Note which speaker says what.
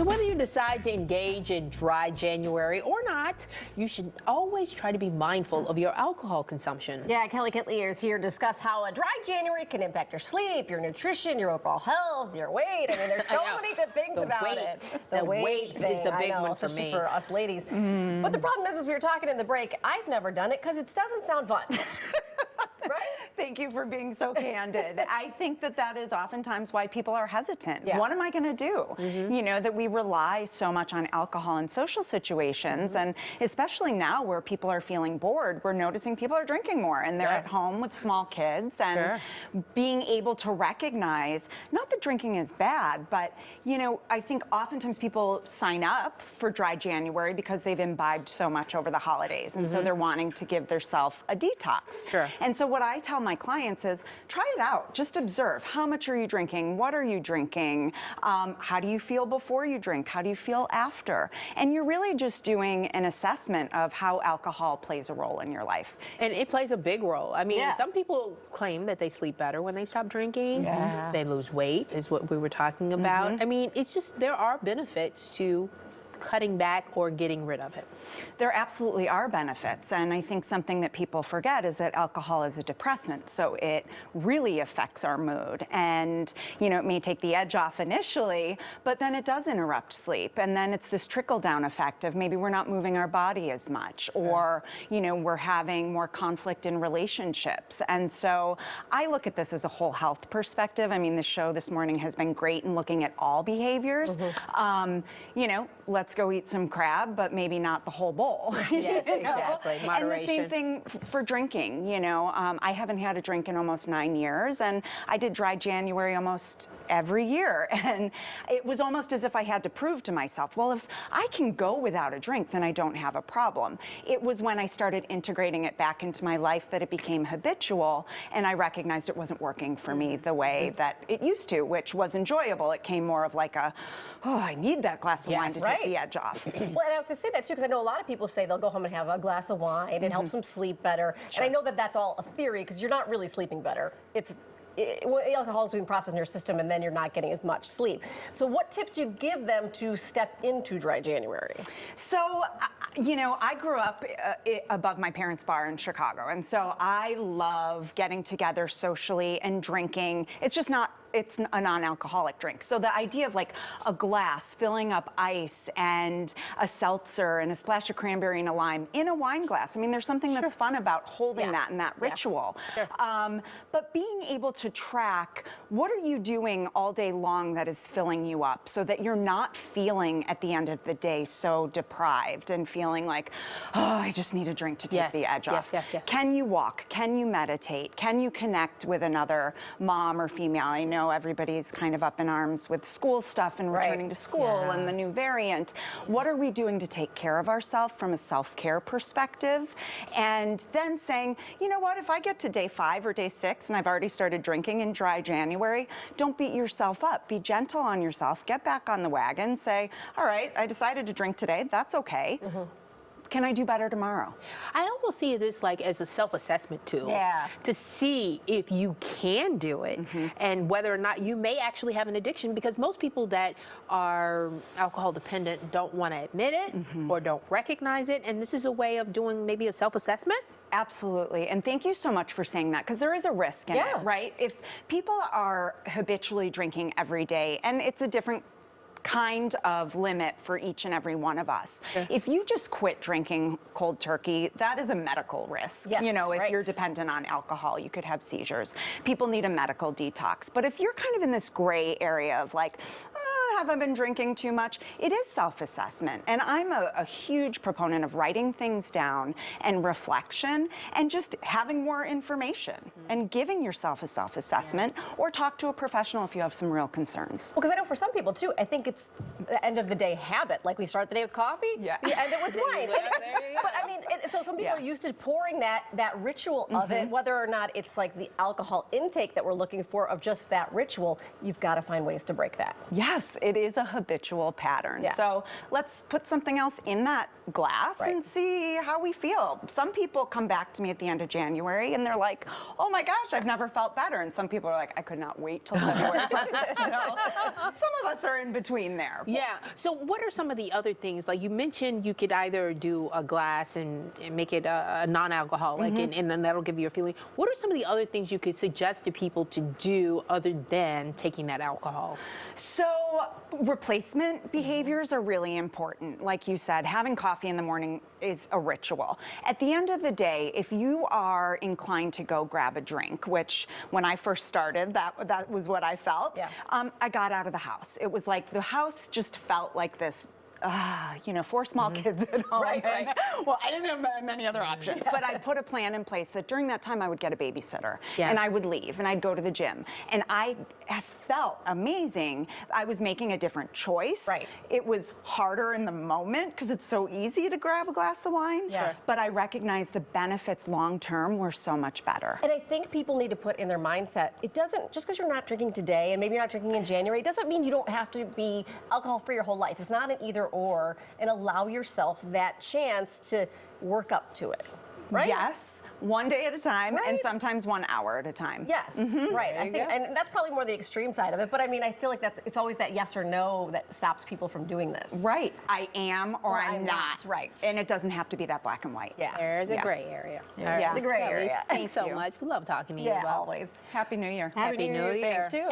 Speaker 1: So whether you decide to engage in dry January or not, you should always try to be mindful of your alcohol consumption.
Speaker 2: Yeah, Kelly Kitley is here to discuss how a dry January can impact your sleep, your nutrition, your overall health, your weight. I mean, there's so many good things about it.
Speaker 1: The weight is the big one for
Speaker 2: especially
Speaker 1: me.
Speaker 2: for us ladies. But the problem is we were talking in the break, I've never done it because it doesn't sound fun. Right?
Speaker 3: Thank you for being so candid. I think that is oftentimes why people are hesitant.
Speaker 2: Yeah.
Speaker 3: What am I going to do? You know, that we rely so much on alcohol in social situations, and especially now where people are feeling bored, we're noticing people are drinking more and they're at home with small kids, and being able to recognize, not that drinking is bad, but, you know, I think oftentimes people sign up for dry January because they've imbibed so much over the holidays, and so they're wanting to give themselves a detox. And so what I tell my clients is, try it out. Just observe. How much are you drinking? What are you drinking? How do you feel before you drink? How do you feel after? And you're really just doing an assessment of how alcohol plays a role in your life.
Speaker 1: And it plays a big role. I mean, some people claim that they sleep better when they stop drinking. They lose weight, is what we were talking about. I mean, it's just, there are benefits to cutting back or getting rid of it.
Speaker 3: There absolutely are benefits, and I think something that people forget is that alcohol is a depressant, so it really affects our mood. And, you know, it may take the edge off initially, but then it does interrupt sleep, and then it's this trickle-down effect of maybe we're not moving our body as much, or, you know, we're having more conflict in relationships. And so I look at this as a whole health perspective. I mean, the show this morning has been great in looking at all behaviors. You know, let's go eat some crab, but maybe not the whole bowl.
Speaker 1: Yes, exactly. Moderation.
Speaker 3: And the same thing for drinking. You know, I haven't had a drink in almost 9 years, and I did dry January almost every year. And it was almost as if I had to prove to myself, well, if I can go without a drink, then I don't have a problem. It was when I started integrating it back into my life that it became habitual, and I recognized it wasn't working for me the way that it used to, which was enjoyable. It came more of like a, oh, I need that glass of wine to take the edge off.
Speaker 2: Well, and I was going to say that too, because I know a lot of people say they'll go home and have a glass of wine. It helps them sleep better. And I know that that's all a theory, because you're not really sleeping better. Alcohol is being processed in your system, and then you're not getting as much sleep. So what tips do you give them to step into dry January?
Speaker 3: So, you know, I grew up above my parents' bar in Chicago, and so I love getting together socially and drinking. It's just not, it's a non-alcoholic drink. So the idea of like a glass filling up ice and a seltzer and a splash of cranberry and a lime in a wine glass. I mean, there's something that's fun about holding that in that ritual. But being able to track, what are you doing all day long that is filling you up, so that you're not feeling at the end of the day so deprived and feeling like, oh, I just need a drink to take the edge off. Can you walk? Can you meditate? Can you connect with another mom or female? I know everybody's kind of up in arms with school stuff and returning to school and the new variant. What are we doing to take care of ourselves from a self-care perspective? And then saying, you know what, if I get to day 5 or day 6 and I've already started drinking in dry January, don't beat yourself up. Be gentle on yourself. Get back on the wagon. Say, all right, I decided to drink today. That's okay. Can I do better tomorrow?
Speaker 1: I almost see this like as a self-assessment tool to see if you can do it and whether or not you may actually have an addiction, because most people that are alcohol dependent don't want to admit it or don't recognize it, and this is a way of doing maybe a self-assessment.
Speaker 3: Absolutely, and thank you so much for saying that, because there is a risk in it, right? If people are habitually drinking every day, and it's a different kind of limit for each and every one of us. If you just quit drinking cold turkey, that is a medical risk. You know, if you're dependent on alcohol, you could have seizures. People need a medical detox. But if you're kind of in this gray area of like, have I been drinking too much? It is self-assessment. And I'm a huge proponent of writing things down and reflection and just having more information and giving yourself a self-assessment, or talk to a professional if you have some real concerns.
Speaker 2: Well, because I know for some people too, I think it's the end of the day habit. Like we start the day with coffee, you end it with wine. But I mean, so some people are used to pouring that ritual of it, whether or not it's like the alcohol intake that we're looking for of just that ritual. You've got to find ways to break that.
Speaker 3: Yes, It is a habitual pattern.
Speaker 2: Yeah.
Speaker 3: So let's put something else in that glass
Speaker 2: Right.
Speaker 3: and see how we feel. Some people come back to me at the end of January and they're like, oh my gosh, I've never felt better. And some people are like, I could not wait till February 1st. So some of us are in between there.
Speaker 1: Yeah. So what are some of the other things? Like you mentioned, you could either do a glass and make it a non-alcoholic, and then that'll give you a feeling. What are some of the other things you could suggest to people to do other than taking that alcohol?
Speaker 3: So replacement behaviors are really important. Like you said, having coffee in the morning is a ritual. At the end of the day, if you are inclined to go grab a drink, which when I first started, that was what I felt,
Speaker 2: Yeah.
Speaker 3: I got out of the house. It was like the house just felt like this 4 small kids at home.
Speaker 2: Right,
Speaker 3: and,
Speaker 2: right.
Speaker 3: well, I didn't have many other options, but I put a plan in place that during that time I would get a babysitter
Speaker 1: Yeah.
Speaker 3: and I would leave and I'd go to the gym. And I have felt amazing. I was making a different choice.
Speaker 2: Right.
Speaker 3: It was harder in the moment because it's so easy to grab a glass of wine.
Speaker 2: Yeah. Sure.
Speaker 3: But I recognized the benefits long term were so much better.
Speaker 2: And I think people need to put in their mindset, it doesn't, just because you're not drinking today and maybe you're not drinking in January, it doesn't mean you don't have to be alcohol free your whole life. It's not an either or, and allow yourself that chance to work up to it. Right?
Speaker 3: Yes, one day at a time and
Speaker 2: Right.
Speaker 3: sometimes 1 hour at a time.
Speaker 2: Yes, right. I think, and that's probably more the extreme side of it. But I mean, I feel like it's always that yes or no that stops people from doing this.
Speaker 3: Right. I am or I'm not.
Speaker 2: Right.
Speaker 3: And it doesn't have to be that black and white.
Speaker 2: Yeah.
Speaker 1: There's a
Speaker 3: Yeah.
Speaker 1: gray area.
Speaker 2: There's
Speaker 3: Yeah.
Speaker 2: the gray
Speaker 1: Kelly,
Speaker 2: area.
Speaker 1: Thanks so
Speaker 3: you.
Speaker 1: much. We love talking to you
Speaker 2: Yeah,
Speaker 1: about
Speaker 2: always.
Speaker 3: Happy New Year.
Speaker 1: Happy New Year.
Speaker 2: Too.